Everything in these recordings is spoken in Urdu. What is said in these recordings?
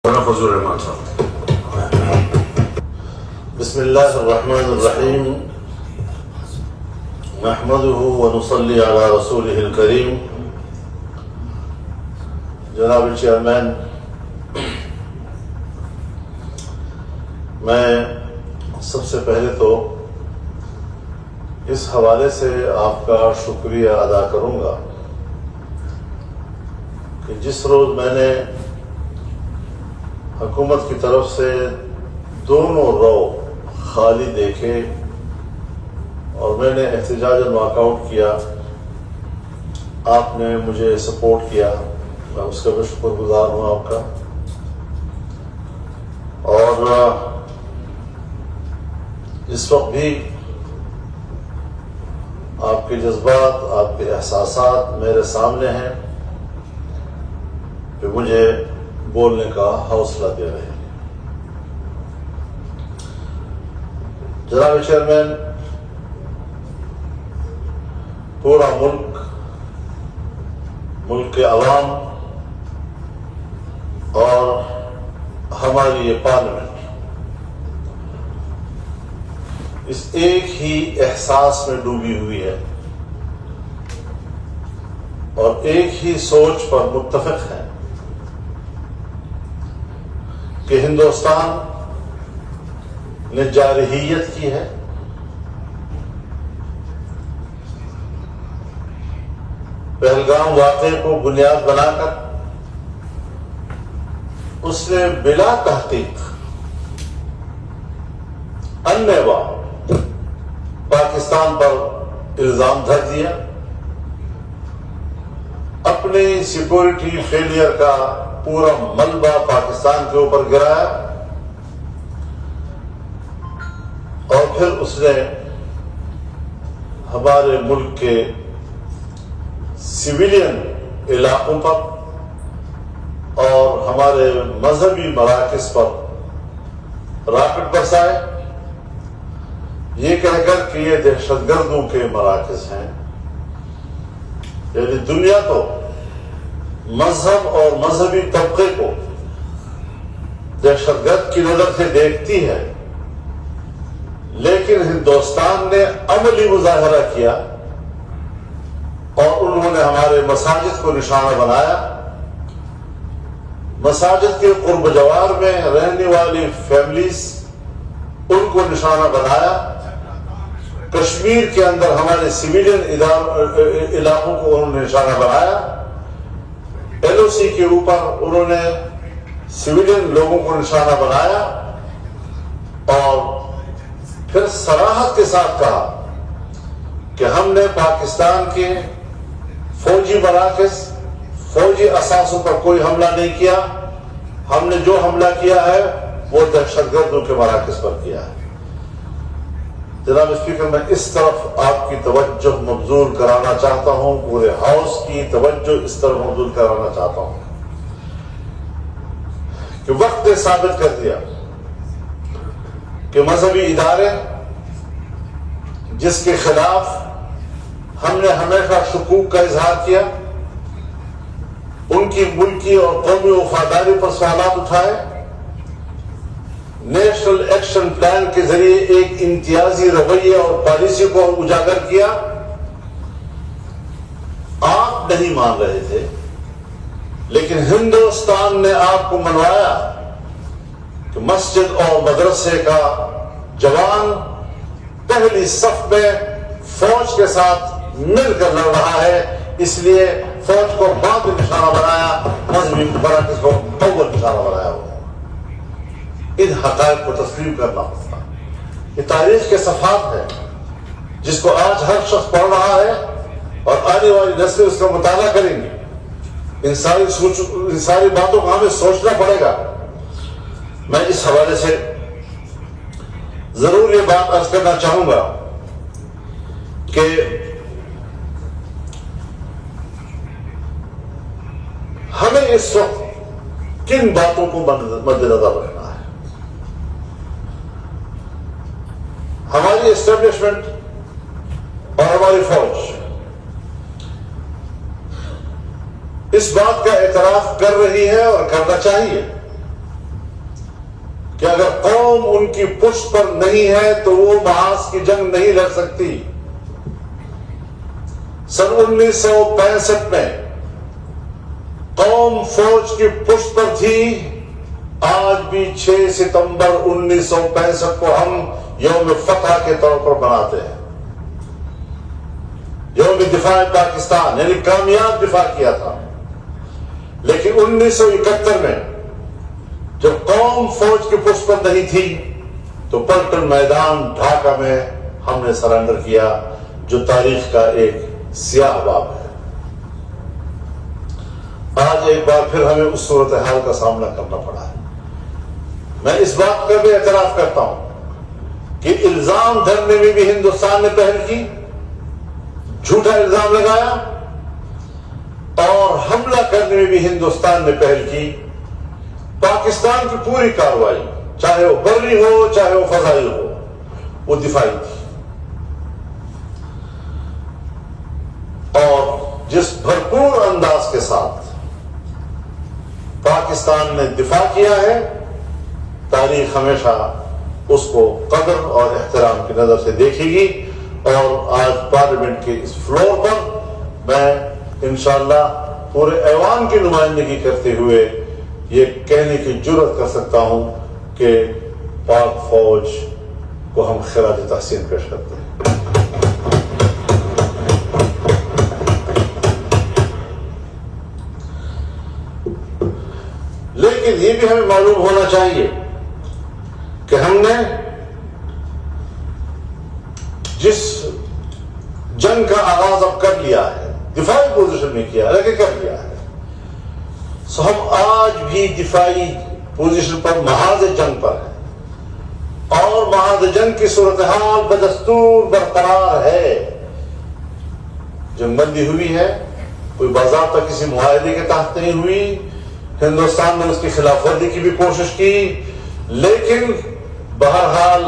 فضل الرحمان صاحب. بسم اللہ الرحمن الرحیم نحمده ونصلی علی رسولہ الکریم. جناب چیئرمین، میں سب سے پہلے تو اس حوالے سے آپ کا شکریہ ادا کروں گا کہ جس روز میں نے حکومت کی طرف سے دونوں رو خالی دیکھے اور میں نے احتجاجاً واک آؤٹ کیا، آپ نے مجھے سپورٹ کیا، میں اس کا بھی شکر گزار ہوں آپ کا. اور اس وقت بھی آپ کے جذبات، آپ کے احساسات میرے سامنے ہیں کہ مجھے بولنے کا حوصلہ دے رہے ہیں. جناب چیئرمین، پورا ملک کے عوام اور ہماری یہ پارلیمنٹ اس ایک ہی احساس میں ڈوبی ہوئی ہے اور ایک ہی سوچ پر متفق ہے کہ ہندوستان نے جارحیت کی ہے، پہلگام واقعے کو بنیاد بنا کر اس نے بلا تحقیق انیوا پاکستان پر الزام دھر دیا، اپنی سیکورٹی فیلئر کا پورا ملبہ پاکستان کے اوپر گرایا اور پھر اس نے ہمارے ملک کے سویلین علاقوں پر اور ہمارے مذہبی مراکز پر راکٹ برسائے، یہ کہہ کر کہ یہ دہشت گردوں کے مراکز ہیں. یعنی دنیا تو مذہب اور مذہبی طبقے کو دہشت گرد کی نظر سے دیکھتی ہے، لیکن ہندوستان نے عملی مظاہرہ کیا اور انہوں نے ہمارے مساجد کو نشانہ بنایا. مساجد کے قرب جوار میں رہنے والی فیملیز، ان کو نشانہ بنایا. کشمیر کے اندر ہمارے سویلین علاقوں کو انہوں نے نشانہ بنایا. ایل او سی کے اوپر انہوں نے سویلین لوگوں کو نشانہ بنایا اور پھر صراحت کے ساتھ کہا کہ ہم نے پاکستان کے فوجی مراکز، فوجی اثاثوں پر کوئی حملہ نہیں کیا، ہم نے جو حملہ کیا ہے وہ دہشت گردوں کے مراکز پر کیا ہے. جناب اسپیکر، میں اس طرف آپ کی توجہ مبذول کرانا چاہتا ہوں، پورے ہاؤس کی توجہ اس طرف مبذول کرانا چاہتا ہوں کہ وقت نے ثابت کر دیا کہ مذہبی ادارے جس کے خلاف ہم نے ہمیشہ شکوک کا اظہار کیا، ان کی ملکی اور قومی وفاداری پر سوالات اٹھائے، نیشنل ایکشن پلان کے ذریعے ایک امتیازی رویے اور پالیسی کو اجاگر کیا. آپ نہیں مان رہے تھے، لیکن ہندوستان نے آپ کو منوایا کہ مسجد اور مدرسے کا جوان پہلی صف میں فوج کے ساتھ مل کر لڑ رہا ہے، اس لیے فوج کو بعد میں نشانہ بنایا، مذہبی مراکز کو اول نشانہ بنایا. ان حقائق کو تسلیم کرنا ہوتا. یہ تاریخ کے صفحات ہیں جس کو آج ہر شخص پڑھ رہا ہے اور آنے والی نسلیں اس کا مطالعہ کریں گی. ان ساری باتوں کو ہمیں سوچنا پڑے گا. میں اس حوالے سے ضرور یہ بات عرض کرنا چاہوں گا کہ ہمیں اس وقت کن باتوں کو مد نظر رکھنا ہے. ہماری اسٹیبلشمنٹ اور ہماری فوج اس بات کا اعتراف کر رہی ہے اور کرنا چاہیے کہ اگر قوم ان کی پشت پر نہیں ہے تو وہ محاذ کی جنگ نہیں لڑ سکتی۔ سن 1965 میں قوم فوج کی پشت پر تھی۔ آج بھی 6 ستمبر 1965 کو ہم یوم فتح کے طور پر مناتے ہیں، یوم دفاع پاکستان، یعنی کامیاب دفاع کیا تھا۔ لیکن 1971 میں جب قوم فوج کی پشت پر نہیں تھی تو پلٹن میدان ڈھاکہ میں ہم نے سرنڈر کیا، جو تاریخ کا ایک سیاہ باب ہے۔ آج ایک بار پھر ہمیں اس صورتحال کا سامنا کرنا پڑا ہے۔ میں اس بات کا بھی اعتراف کرتا ہوں کہ الزام دھرنے میں بھی ہندوستان نے پہل کی، جھوٹا الزام لگایا، اور حملہ کرنے میں بھی ہندوستان نے پہل کی۔ پاکستان کی پوری کارروائی، چاہے وہ بری ہو چاہے وہ فضائی ہو، وہ دفاعی تھی، اور جس بھرپور انداز کے ساتھ پاکستان نے دفاع کیا ہے، تاریخ ہمیشہ اس کو قدر اور احترام کی نظر سے دیکھے گی۔ اور آج پارلیمنٹ کے اس فلور پر میں انشاءاللہ پورے ایوان کی نمائندگی کرتے ہوئے یہ کہنے کی جرات کر سکتا ہوں کہ پاک فوج کو ہم خراج تحسین پیش کرتے ہیں۔ لیکن یہ بھی ہمیں معلوم ہونا چاہیے کہ ہم نے جس جنگ کا آغاز اب کر لیا ہے، دفاعی پوزیشن میں کیا، لیکن کر لیا ہے، سو ہم آج بھی دفاعی پوزیشن پر محاذ جنگ پر ہیں، اور محاذ جنگ کی صورتحال بدستور برقرار ہے۔ جنگ بندی ہوئی ہے، کوئی باضابطہ کسی معاہدے کے تحت نہیں ہوئی، ہندوستان نے اس کی خلاف ورزی کی بھی کوشش کی، لیکن بہرحال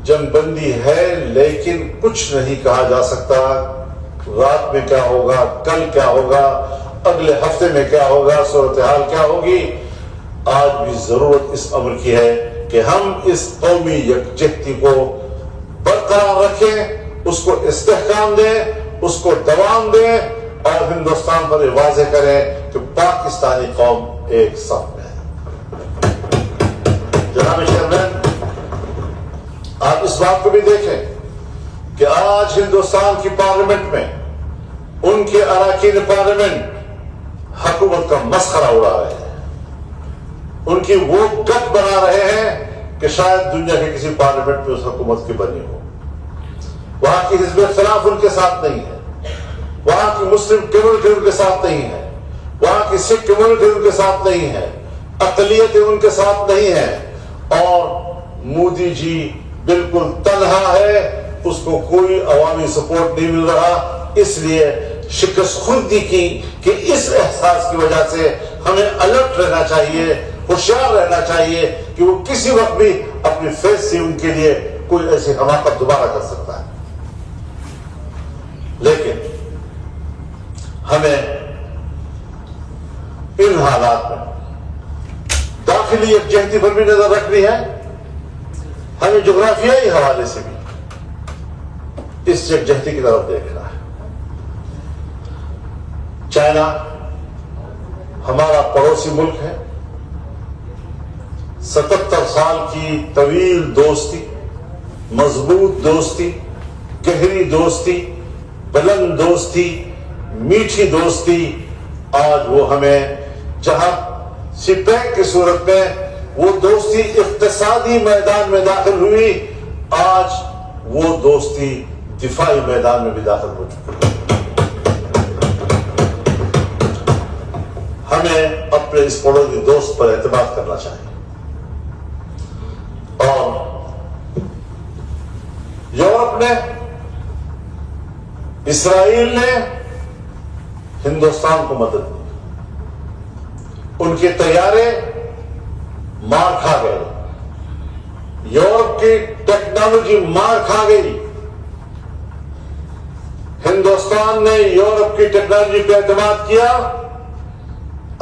جنگ بندی ہے، لیکن کچھ نہیں کہا جا سکتا رات میں کیا ہوگا، کل کیا ہوگا، اگلے ہفتے میں کیا ہوگا، صورتحال کیا ہوگی۔ آج بھی ضرورت اس امر کی ہے کہ ہم اس قومی یکجہتی کو برقرار رکھیں، اس کو استحکام دیں، اس کو دوام دیں، اور ہندوستان پر یہ واضح کریں کہ پاکستانی قوم ایک صف میں ہے۔ جناب چیئرمین، آپ اس بات کو بھی دیکھیں کہ آج ہندوستان کی پارلیمنٹ میں ان کے اراکین پارلیمنٹ حکومت کا مسخرہ اڑا رہے ہیں، ان کی وہ گت بنا رہے ہیں کہ شاید دنیا کے کسی پارلیمنٹ میں اس حکومت کی بنی ہو۔ وہاں کی حزب اختلاف ان کے ساتھ نہیں ہے، وہاں کی مسلم کمیونٹی ان کے ساتھ نہیں ہے، وہاں کی سکھ کمیونٹی ان کے ساتھ نہیں ہے، اقلیتیں ان کے ساتھ نہیں ہیں، اور مودی جی بالکل تنہا ہے، اس کو کوئی عوامی سپورٹ نہیں مل رہا۔ اس لیے شکست خوردی کی کہ اس احساس کی وجہ سے ہمیں الرٹ رہنا چاہیے، ہوشیار رہنا چاہیے کہ وہ کسی وقت بھی اپنی فیس سے ان کے لیے کوئی ایسی حماقت دوبارہ کر سکتا ہے۔ لیکن ہمیں ان حالات میں داخلی یکجہتی پر بھی نظر رکھنی ہے، ہمیں جغرافیائی حوالے سے بھی اس یکجہتی کی طرف دیکھنا ہے۔ چائنا ہمارا پڑوسی ملک ہے، 77 سال کی طویل دوستی، مضبوط دوستی، گہری دوستی، بلند دوستی، میٹھی دوستی، آج وہ ہمیں جہاں سپیک کی صورت میں وہ دوستی اقتصادی میدان میں داخل ہوئی، آج وہ دوستی دفاعی میدان میں بھی داخل ہو چکی ہے۔ ہمیں اپنے اس پڑوسی دوست پر اعتماد کرنا چاہیے، اور یورپ نے، اسرائیل نے ہندوستان کو مدد دی، ان کے طیارے مار کھا گئے، یورپ کی ٹیکنالوجی مار کھا گئی، ہندوستان نے یورپ کی ٹیکنالوجی پہ اعتماد کیا،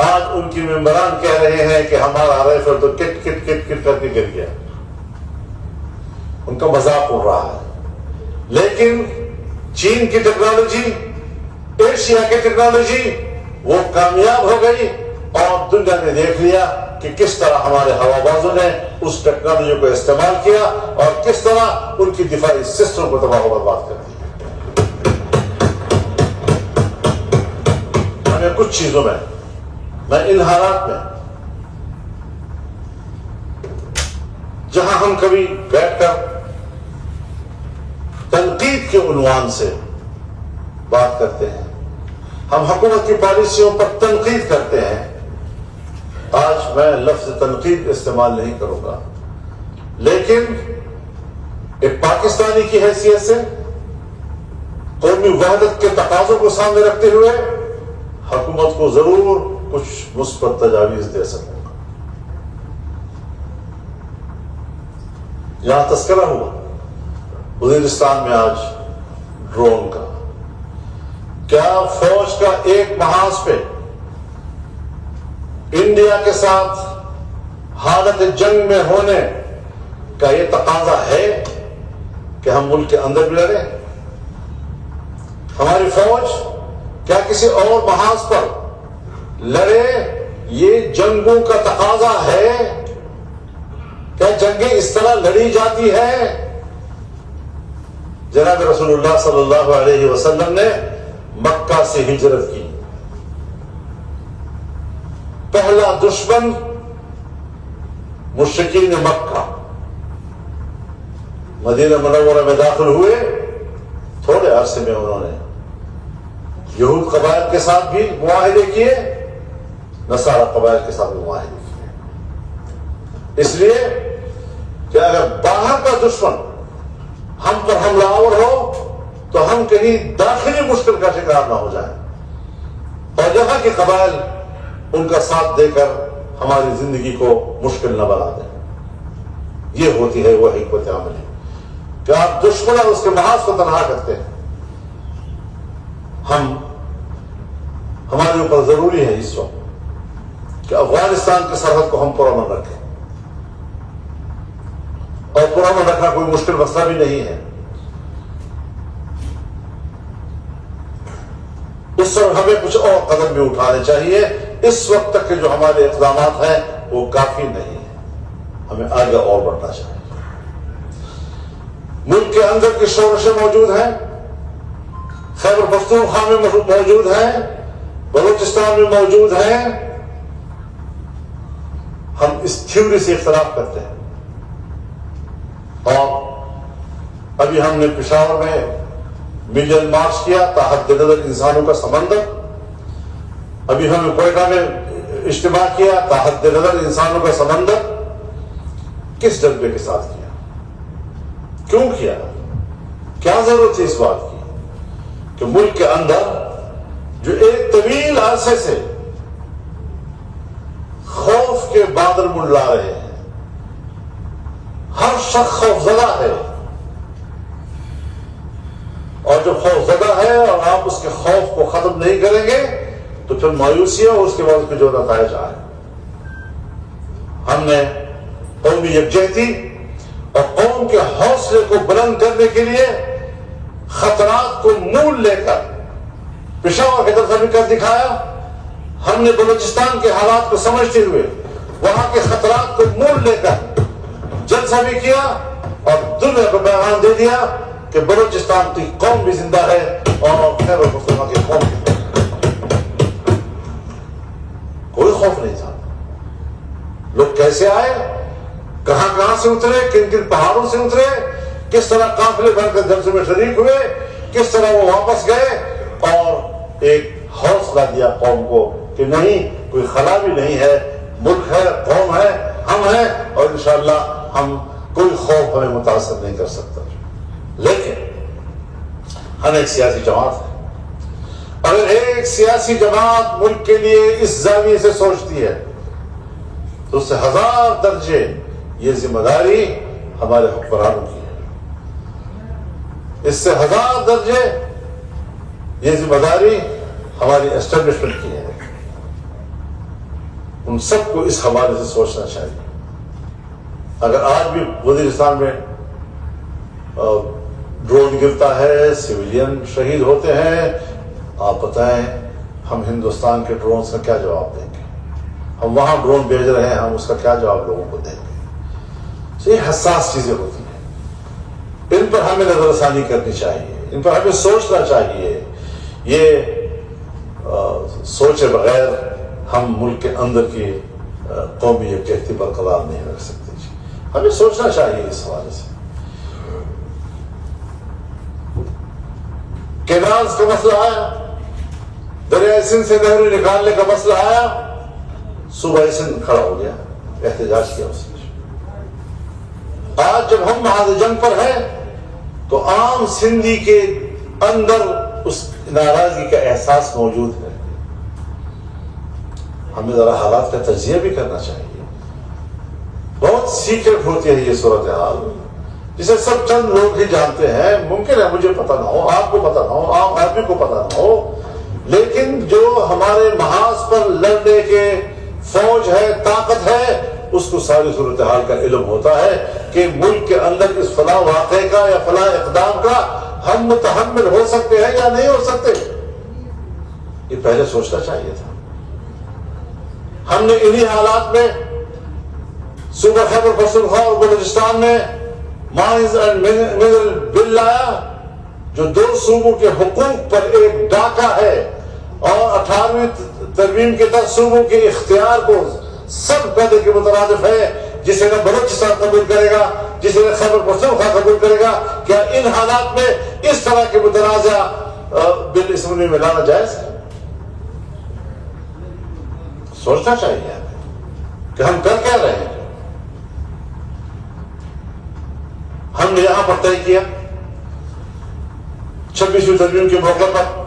آج ان کی ممبران کہہ رہے ہیں کہ ہمارا رائفل تو کٹ کٹ کٹ کٹ کر کے گر گیا. ان کا مذاق اڑ رہا ہے. لیکن چین کی ٹیکنالوجی، ایشیا کی ٹیکنالوجی وہ کامیاب ہو گئی اور دنیا نے دیکھ لیا کہ کس طرح ہمارے ہوا بازوں نے اس ٹیکنالوجی کو استعمال کیا اور کس طرح ان کی دفاعی سسٹم کو تباہ و برباد کر دیا. ہمیں کچھ چیزوں میں ان حالات میں جہاں ہم کبھی بیٹھ کر تنقید کے عنوان سے بات کرتے ہیں، ہم حکومت کی پالیسیوں پر تنقید کرتے ہیں، آج میں لفظ تنقید استعمال نہیں کروں گا، لیکن ایک پاکستانی کی حیثیت سے قومی وحدت کے تقاضوں کو سامنے رکھتے ہوئے حکومت کو ضرور کچھ مثبت تجاویز دے سکوں گا. یہاں تذکرہ ہوا وزیرستان میں آج ڈرون کا. کیا فوج کا ایک محاذ پہ انڈیا کے ساتھ حالت جنگ میں ہونے کا یہ تقاضا ہے کہ ہم ملک کے اندر بھی لڑیں؟ ہماری فوج کیا کسی اور محاذ پر لڑے؟ یہ جنگوں کا تقاضا ہے. کیا جنگیں اس طرح لڑی جاتی ہے؟ جناب رسول اللہ صلی اللہ علیہ وسلم نے مکہ سے ہجرت کی. پہلا دشمن مشرکین مکہ. مدینہ منورہ میں داخل ہوئے، تھوڑے عرصے میں انہوں نے یہود قبائل کے ساتھ بھی معاہدے کیے، نصارہ قبائل کے ساتھ بھی معاہدے کیے. اس لیے کہ اگر باہر کا دشمن ہم پر حملہ آور ہو تو ہم کہیں داخلی مشکل کا شکار نہ ہو جائیں اور یہاں کے قبائل ان کا ساتھ دے کر ہماری زندگی کو مشکل نہ بنا دیں. یہ ہوتی ہے وہ حکمت عملی کہ آپ دشمن اور اس کے محاذ کو تنہا کرتے ہیں. ہمارے اوپر ضروری ہے اس وقت کہ افغانستان کی سرحد کو ہم پرامن رکھیں، اور پرامن رکھنا کوئی مشکل مسئلہ بھی نہیں ہے. اس پر ہمیں کچھ اور قدم بھی اٹھانے چاہیے. اس وقت تک کے جو ہمارے اقدامات ہیں وہ کافی نہیں ہیں، ہمیں آگے اور بڑھنا چاہیے. ملک کے اندر کی شورشیں موجود ہیں، خیبر پختونخوا میں موجود ہیں، بلوچستان میں موجود ہیں. ہم اس تھیوری سے اختلاف کرتے ہیں اور ابھی ہم نے پشاور میں ملین مارچ کیا تحت نظر انسانوں کا سمندر. ابھی ہم نے کوئٹہ میں اجتماع کیا تحت نظر انسانوں کا سمندر. کس جذبے کے ساتھ کیا؟ کیوں کیا؟ کیا ضرورت تھی اس بات کی کہ ملک کے اندر جو ایک طویل عرصے سے خوف کے بادل منڈلا رہے ہیں، ہر شخص خوف زدہ ہے، اور جب خوف زدہ ہے اور آپ اس کے خوف کو ختم نہیں کریں گے تو پھر مایوسی اور اس کے بعد اس کے جو نتائج آئے. ہم نے قومی یکجہتی اور قوم کے حوصلے کو بلند کرنے کے لیے خطرات کو مول لے کر پشاور کی طرف بھی کر دکھایا. ہم نے بلوچستان کے حالات کو سمجھتے ہوئے وہاں کے خطرات کو مول لے کر جلسہ بھی کیا اور دنیا کو پیغام دے دیا کہ بلوچستان کی قوم بھی زندہ ہے اور خیبر پختونخوا کی قوم بھی. کوئی خوف نہیں تھا. لوگ کیسے آئے، کہاں کہاں سے اترے، کن کن پہاڑوں سے اترے، کس طرح قافلے بھر کر جلسے میں شریک ہوئے، کس طرح وہ واپس گئے اور ایک حوصلہ دیا قوم کو کہ نہیں، کوئی خلا بھی نہیں ہے، ملک ہے، قوم ہے، ہم ہیں اور انشاءاللہ ہم کوئی خوف ہمیں متاثر نہیں کر سکتا. لیکن ہم ایک سیاسی جماعت ہے. اگر ایک سیاسی جماعت ملک کے لیے اس زاویے سے سوچتی ہے تو اس سے 1000 درجے یہ ذمہ داری ہمارے حکمرانوں کی ہے. اس سے 1000 درجے یہ ذمہ داری ہماری اسٹیبلشمنٹ کی ہے. ان سب کو اس حوالے سے سوچنا چاہیے. اگر آج بھی وزیرستان میں ڈرون گرتا ہے، سویلین شہید ہوتے ہیں، آپ بتائیں ہم ہندوستان کے ڈرونز کا کیا جواب دیں گے؟ ہم وہاں ڈرون بھیج رہے ہیں، ہم اس کا کیا جواب لوگوں کو دیں گے؟ یہ حساس چیزیں ہوتی ہیں، ان پر ہمیں نظر ثانی کرنی چاہیے، ان پر ہمیں سوچنا چاہیے. یہ سوچے بغیر ہم ملک کے اندر کی قومی یکجہتی برقرار نہیں رکھ سکتے. ہمیں سوچنا چاہیے اس حوالے سے. کینالز کا مسئلہ آیا، دریائے سندھ سے نہریں نکالنے کا مسئلہ آیا، صوبہ سندھ کھڑا ہو گیا، احتجاج کیا اس نے. آج جب ہم محاذ جنگ پر ہیں تو عام سندھی کے اندر اس ناراضگی کا احساس موجود ہے. ہمیں ذرا حالات کا تجزیہ بھی کرنا چاہیے. بہت سیکرٹ ہوتی ہے یہ صورتحال، جسے سب چند لوگ ہی جانتے ہیں. ممکن ہے مجھے پتہ نہ ہو، آپ کو پتہ نہ ہو، عام آدمی کو پتہ نہ ہو، لیکن جو ہمارے محاذ پر لڑنے کے فوج ہے، طاقت ہے، اس کو ساری صورتحال کا علم ہوتا ہے کہ ملک کے اندر اس فلاں واقعے کا یا فلاں اقدام کا ہم متحمل ہو سکتے ہیں یا نہیں ہو سکتے. یہ پہلے سوچنا چاہیے تھا. ہم نے انہی حالات میں صوبہ خیبر پختونخوا اور بلوچستان میں مائنز اینڈ منرل بل لایا، جو 2 صوبوں کے حقوق پر ایک ڈاکہ ہے اور 18ویں ترمیم کے تحت صوبوں کے اختیار کو سب قدر کے مترادف ہے. جسے نہ بلوچستان قبول کرے گا، جسے نہ خیبر پختونخوا قبول کرے گا. کیا ان حالات میں اس طرح کے متنازع بل اسمبلی میں لانا جائز ہے؟ سوچنا چاہیے کہ ہم کر کیا رہے ہیں. ہم نے یہاں پر طے کیا 26ویں ترمیم کے موقع پر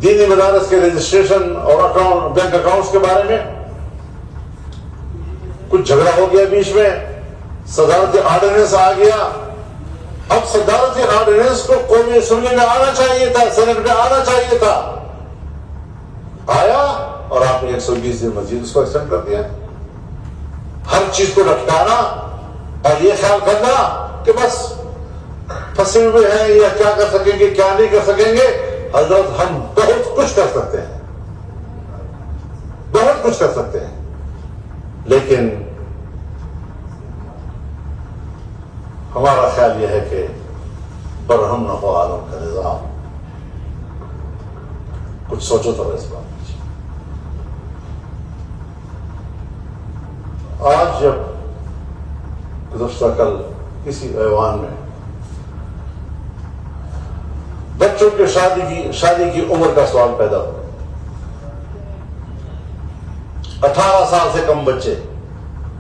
دینی مدارس کے رجسٹریشن اور بینک اکاؤنٹس کے بارے میں کچھ جھگڑا ہو گیا، بیچ میں صدارتی آرڈیننس آ گیا. اب صدارتی آرڈیننس کو قومی اسمبلی میں آنا چاہیے تھا، سینٹ میں آنا چاہیے تھا. آیا اور آپ نے 120 دن مزید اس کو ایکسٹینڈ کر دیا. ہر چیز کو لٹکانا اور یہ خیال کرنا کہ بس پھنسے ہوئے ہیں، یا کیا کر سکیں گے کیا نہیں کر سکیں گے. حضرت ہم بہت کچھ کر سکتے ہیں، بہت کچھ کر سکتے ہیں، لیکن ہمارا خیال یہ ہے کہ برہم نہ ہو عالم کا نظام. کچھ سوچو تو اس بات. آج جب گزشتہ کل کسی ایوان میں بچوں کے شادی کی عمر کا سوال پیدا ہوا، 18 سال سے کم بچے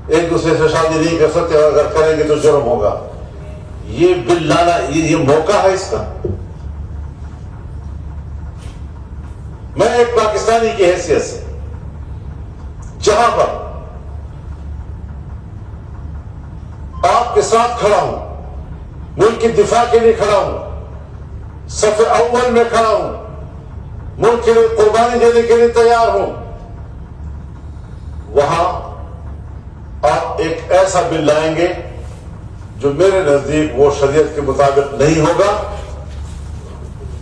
ایک دوسرے سے شادی نہیں کر سکتے، اور اگر کریں گے تو جرم ہوگا. یہ بل لانا یہ موقع ہے اس کا. میں ایک پاکستانی کی حیثیت سے جہاں پر آپ کے ساتھ کھڑا ہوں، ملک کی دفاع کے لیے کھڑا ہوں، صف اول میں کھڑا ہوں، ملک کے لیے قربانی دینے کے لیے تیار ہوں، وہاں آپ ایک ایسا بل لائیں گے جو میرے نزدیک وہ شریعت کے مطابق نہیں ہوگا.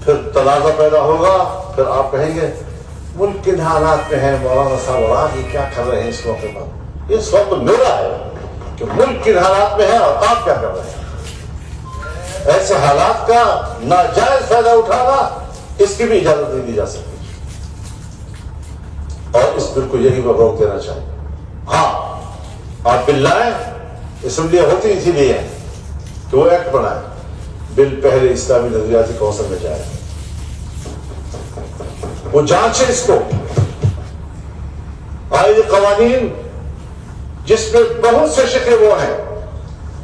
پھر تنازع پیدا ہوگا. پھر آپ کہیں گے ملک کن حالات میں ہے مولانا صاحب، اور آپ یہ کیا کر رہے ہیں اس موقع پر. یہ سوال تو میرا ہے کہ ملک کن حالات میں ہے اور آپ کیا کر رہے ہیں. ایسے حالات کا ناجائز فائدہ اٹھانا، اس کی بھی اجازت نہیں دی جا سکتی، اور اس بل کو یہی پر روک دینا چاہیے. ہاں آپ بل لائیں، اسمبلیاں ہوتی اسی لیے ہیں کہ وہ ایکٹ بنائیں. بل پہلے اسلامی نظریاتی کونسل میں جائے، وہ جانچے اس کو. آئے قوانین جس میں بہت سے شکے وہ ہیں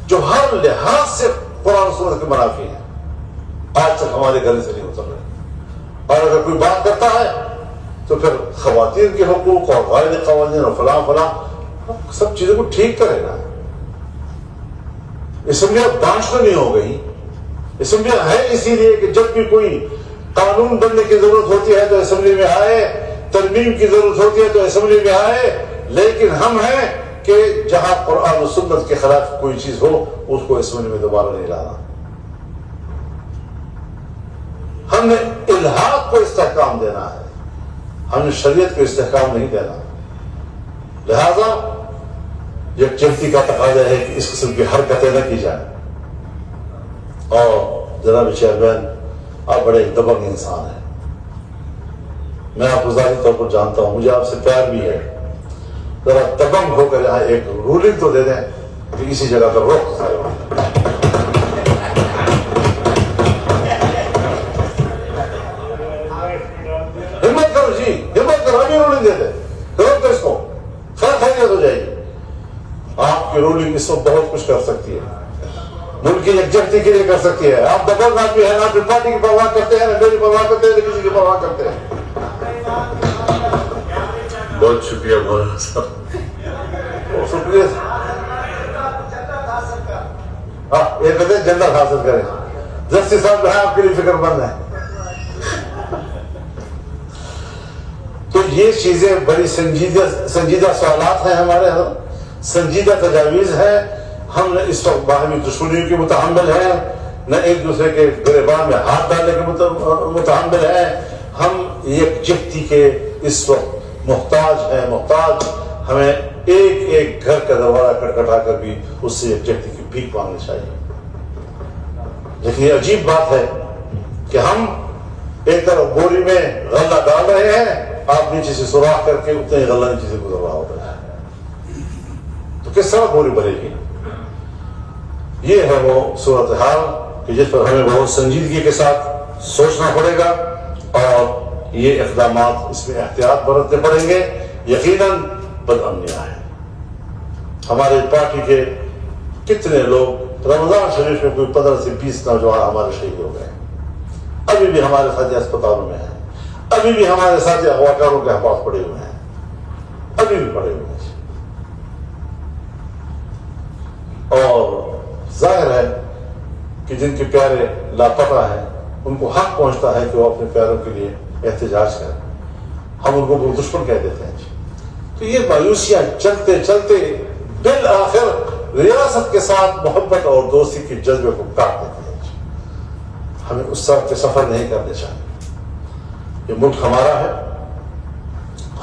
جو ہر لحاظ سے قرآن و سنت کے منافی ہیں، آج تک ہمارے گلے سے نہیں اتر رہے. اور اگر کوئی بات کرتا ہے تو پھر خواتین کے حقوق اور غیر قوانین اور فلاں فلاں سب چیزوں کو ٹھیک کرے گا. اسمبلیاں بانچ تو نہیں ہو گئی. اسمبلیاں ہے اسی لیے کہ جب بھی کوئی قانون بننے کی ضرورت ہوتی ہے تو اسمبلی میں آئے، ترمیم کی ضرورت ہوتی ہے تو اسمبلی میں آئے، لیکن ہم ہیں کہ جہاں قرآن و سنت کے خلاف کوئی چیز ہو اس کو اسمبلی میں دوبارہ نہیں لانا. ہم نے الحاق کو استحکام دینا ہے، ہم نے شریعت کو استحکام نہیں دینا. لہذا یکجہتی کا تقاضا ہے کہ اس قسم کی حرکتیں نہ کی جائیں. اور جناب چیئرمین، آپ بڑے دبنگ انسان ہیں، میں آپ کو ذاتی طور پر جانتا ہوں، مجھے آپ سے پیار بھی ہے. ذرا دبنگ ہو کر یہاں ایک رولنگ تو دے دیں کہ اسی جگہ پر روک سکے. ہمت کرو جی، ہمت کرو، ابھی رولنگ دے دیں، روک دو اس کو، خیریت ہو جائے گی. آپ کی رولنگ اس وقت بہت کچھ کر سکتی ہے، ملک کی یکجہتی کے لیے کر سکتی ہے. آپ دبنگ آدمی ہیں، نہ اپنی پارٹی کی پرواہ کرتے ہیں، نہ میری پرواہ کرتے ہیں، نہ کسی کی پرواہ کرتے ہیں. بہت شکریہ مولانا صاحب. شکریہ. ہاں یہ کہتے ہیں جنت حاصل کریں. جسٹس صاحب جو ہے آپ کے لیے فکر مند ہیں. تو یہ چیزیں بڑی سنجیدہ سوالات ہیں ہمارے ہاں، سنجیدہ تجاویز ہیں. ہم نے اس وقت باہمی دشمنیوں کے متحمل ہیں، نہ ایک دوسرے کے گریبان میں ہاتھ ڈالنے کے متحمل ہیں. ہم یکجہتی کے اس وقت محتاج ہیں، محتاج. ہمیں ایک ایک گھر کا دروازہ کھٹکھٹا کر بھی اس سے یکجہتی کی بھیک مانگنی چاہیے. لیکن یہ عجیب بات ہے کہ ہم ایک طرف بوری میں غلہ ڈال رہے ہیں، آپ نیچے سے سوراخ کر کے اتنے ہی غلہ نیچے سے گزر رہا ہوتا ہے. تو کس طرح بوری بھرے گی؟ یہ ہے وہ صورتحال کہ جس پر ہمیں بہت سنجیدگی کے ساتھ سوچنا پڑے گا اور یہ اقدامات، اس میں احتیاط برتنے پڑیں گے. یقیناً بدامنیاں ہیں. ہمارے پارٹی کے کتنے لوگ رمضان شریف میں کوئی 15 سے 20 نوجوان ہمارے شہید ہو گئے، ابھی بھی ہمارے ساتھ اسپتالوں میں ہیں، ابھی بھی ہمارے ساتھ اغواکاروں کے پاس پڑے ہوئے ہیں، ابھی بھی پڑے ہوئے ہیں. اور ظاہر ہے کہ جن کے پیارے لاپتہ ہیں ان کو حق پہنچتا ہے کہ وہ اپنے پیاروں کے لیے احتجاج کریں. ہم ان کو دشمن کہہ دیتے ہیں. تو یہ مایوسیاں چلتے چلتے بالآخر ریاست کے ساتھ محبت اور دوستی کے جذبے کو کاٹ دیتی ہے. ہمیں اس طرح کے سفر نہیں کرنے چاہیے. یہ ملک ہمارا ہے،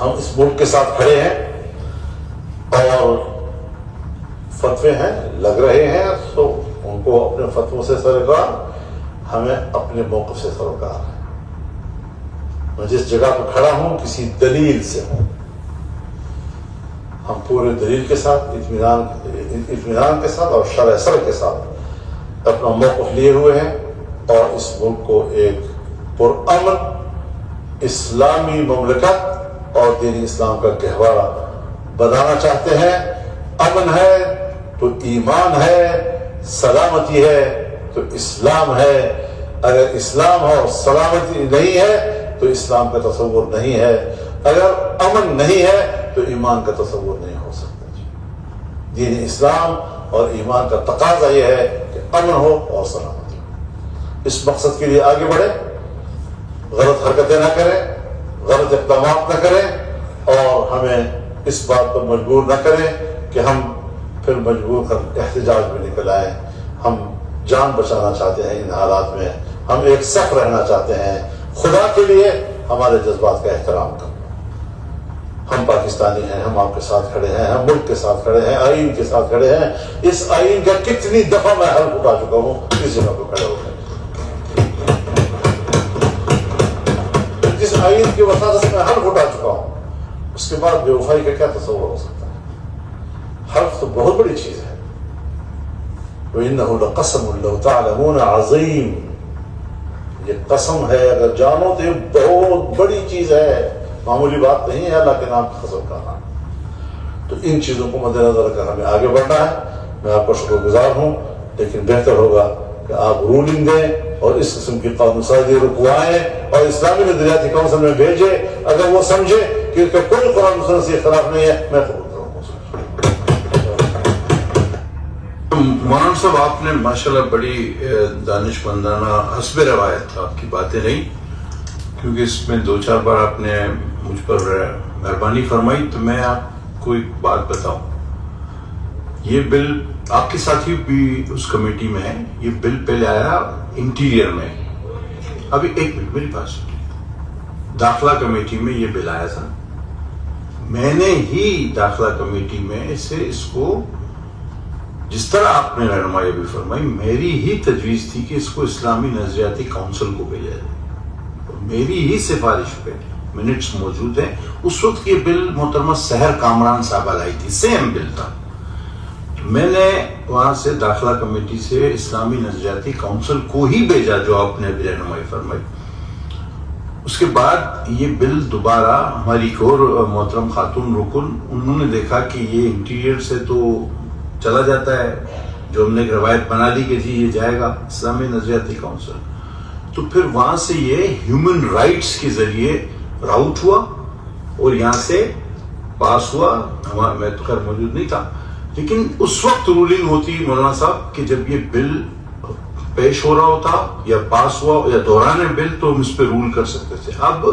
ہم اس ملک کے ساتھ کھڑے ہیں اور فتوے ہیں لگ رہے ہیں تو ان کو اپنے فتووں سے سروکار، ہمیں اپنے موقف سے سروکار ہے. میں جس جگہ پہ کھڑا ہوں کسی دلیل سے ہوں، ہم پورے دلیل کے ساتھ اطمینان کے ساتھ اور شرح سر کے ساتھ اپنا موقف لیے ہوئے ہیں اور اس ملک کو ایک پرامن اسلامی مملکت اور دین اسلام کا گہوارہ بنانا چاہتے ہیں. امن ہے تو ایمان ہے، سلامتی ہے تو اسلام ہے. اگر اسلام اور سلامتی نہیں ہے تو اسلام کا تصور نہیں ہے. اگر امن نہیں ہے تو ایمان کا تصور نہیں ہو سکتا. دین اسلام اور ایمان کا تقاضا یہ ہے کہ امن ہو اور سلامتی ہو. اس مقصد کے لیے آگے بڑھیں، غلط حرکتیں نہ کریں، غلط اقدامات نہ کریں اور ہمیں اس بات پر مجبور نہ کریں کہ ہم پھر مجبور کر احتجاج میں نکل آئیں. ہم جان بچانا چاہتے ہیں ان حالات میں، ہم ایک صف رہنا چاہتے ہیں. خدا کے لیے ہمارے جذبات کا احترام کریں. ہم پاکستانی ہیں، ہم آپ کے ساتھ کھڑے ہیں، ہم ملک کے ساتھ کھڑے ہیں، آئین کے ساتھ کھڑے ہیں. اس آئین کا کتنی دفعہ میں حلف اٹھا چکا ہوں اس جگہ پہ کھڑے ہو گئے. جس آئین کی وساطت میں حلف اٹھا چکا ہوں اس کے بعد بے وفائی کا کیا تصور ہو سکتا ہے؟ حلف تو بہت بڑی چیز ہے. وَإِنَّهُ لَقَسَمٌ لَوْ تَعْلَمُونَ عَظِيمٌ. یہ قسم ہے، اگر جانو تو یہ بہت بڑی چیز ہے، معمولی بات نہیں ہے اللہ کے نام کی قسم کھانا. تو ان چیزوں کو مد نظر رکھ کر ہمیں آگے بڑھنا ہے. میں آپ کا شکر گزار ہوں، لیکن بہتر ہوگا کہ آپ رولنگ دیں اور اس قسم کی قانون سازی رکوائیں اور اسلامی نظریاتی کونسل میں بھیجیں. اگر وہ سمجھے کہ اس کا کوئی قرآن و سنت سے اختلاف نہیں ہے، میں قبول کروں گا. مولانا صاحب، آپ نے ماشاءاللہ بڑی دانش مندانہ حسب روایت آپ کی باتیں رہی، کیونکہ اس میں 2-4 بار آپ نے مجھ پر مہربانی فرمائی تو میں آپ کو ایک بات بتاؤں. یہ بل آپ کے ساتھی بھی اس کمیٹی میں ہیں. یہ بل پہلے آیا انٹیریئر میں. ابھی ایک منٹ میری پاس. داخلہ کمیٹی میں یہ بل آیا تھا. میں نے ہی داخلہ کمیٹی میں سے اس کو جس طرح آپ نے رہنمائی بھی فرمائی, میری ہی تجویز تھی کہ اس کو اسلامی نظریاتی کونسل کو بھیجا جائے. میری ہی سفارش پہ منٹس موجود ہیں. اس وقت یہ بل محترمہ سحر کامران صاحبہ لائی تھی, سیم بل تھا. میں نے وہاں سے داخلہ کمیٹی سے اسلامی نظریاتی کونسل کو ہی بھیجا جو آپ نے ابھی رہنمائی فرمائی. اس کے بعد یہ بل دوبارہ ہماری ایک اور محترم خاتون رکن, انہوں نے دیکھا کہ یہ انٹیریئر سے تو چلا جاتا ہے, جو ہم نے ایک روایت بنا لی کہ جی یہ جائے گا اسلامی نظریاتی کونسل. تو پھر وہاں سے یہ ہیومن رائٹس کے ذریعے راؤٹ ہوا اور یہاں سے پاس ہوا. میں تو خیر موجود نہیں تھا, لیکن اس وقت رولنگ ہوتی مولانا صاحب کہ جب یہ بل پیش ہو رہا ہوتا یا پاس ہوا یا دوران بل تو ہم اس پہ رول کر سکتے تھے. اب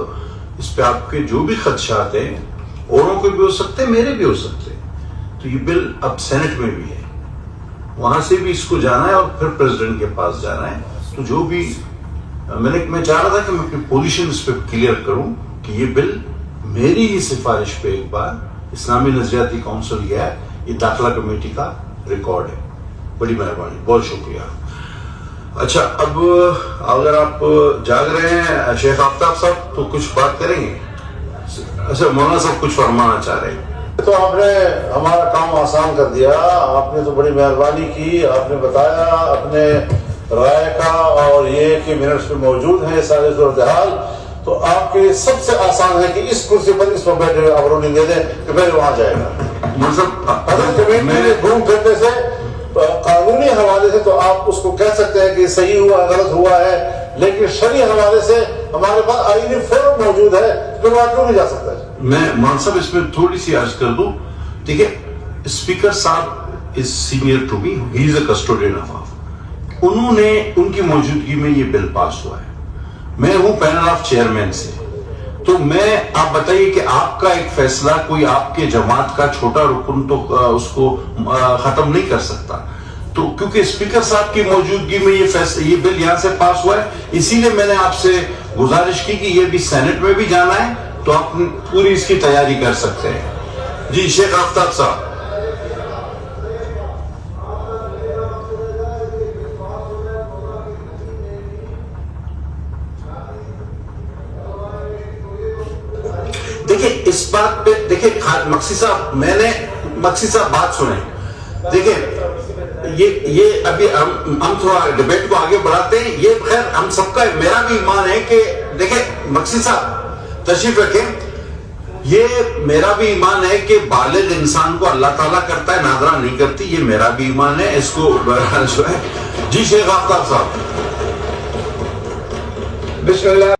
اس پہ آپ کے جو بھی خدشات ہیں, اوروں کے بھی ہو سکتے ہیں, میرے بھی ہو سکتے ہیں. تو یہ بل اب سینٹ میں بھی ہے, وہاں سے بھی اس کو جانا ہے اور پھر پریزیڈنٹ کے پاس جانا ہے. تو جو بھی میں چاہ رہا تھا کہ میں اپنی پوزیشن اس پہ کلیئر کروں کہ یہ بل میری ہی سفارش پہ ایک بار اسلامی نظریاتی کونسل گیا ہے. یہ داخلہ کمیٹی کا ریکارڈ ہے. بڑی مہربانی, بہت شکریہ. اچھا, اب اگر آپ جاگ رہے ہیں شیخ آفتاب صاحب تو کچھ بات کریں گے. اچھا مولانا صاحب کچھ فرمانا چاہ رہے ہیں. تو آپ نے ہمارا کام آسان کر دیا. آپ نے تو بڑی مہربانی کی, آپ نے بتایا اپنے رائے کا, اور یہ کہ منٹس میں موجود ہیں سارے صورتحال. تو آپ کے سب سے آسان ہے کہ اس کرسی پر اس وقت بیٹھے آپ رولنگ دے دیں کہ پہلے وہاں جائے گا. گھوم پھرنے سے قانونی حوالے سے تو آپ اس کو کہہ سکتے ہیں کہ صحیح ہوا غلط ہوا ہے, لیکن شرعی حوالے سے ہمارے پاس آئینی فورم موجود ہے, پھر وہاں کیوں نہیں جا سکتا ہے. میں مان صاحب اس میں تھوڑی سی عرض کر دوں. دیکھیں, اسپیکر صاحب is senior to me, he is a custodian of. انہوں نے ان کی موجودگی میں یہ بل پاس ہوا ہے. میں ہوں پینل آف چیئرمین سے. تو میں آپ بتائیے کہ آپ کا ایک فیصلہ کوئی آپ کے جماعت کا چھوٹا رکن تو اس کو ختم نہیں کر سکتا. تو کیونکہ اسپیکر صاحب کی موجودگی میں یہ بل یہاں سے پاس ہوا ہے, اسی لیے میں نے آپ سے گزارش کی کہ یہ بھی سینٹ میں بھی جانا ہے, تو آپ پوری اس کی تیاری کر سکتے ہیں. جی شیخ آفتاب صاحب. دیکھیں اس بات پہ, دیکھیں مقصد صاحب بات سنیں. دیکھیں یہ ابھی ہم تھوڑا ڈیبیٹ کو آگے بڑھاتے ہیں. یہ خیر ہم سب کا, میرا بھی ایمان ہے کہ دیکھیں مقصد صاحب تشریف رکھیں, یہ میرا بھی ایمان ہے کہ بالغ انسان کو اللہ تعالیٰ کرتا ہے, نادرہ نہیں کرتی. یہ میرا بھی ایمان ہے, اس کو بہرحال جو ہے. جی شیخ آفتاب صاحب. بسم اللہ.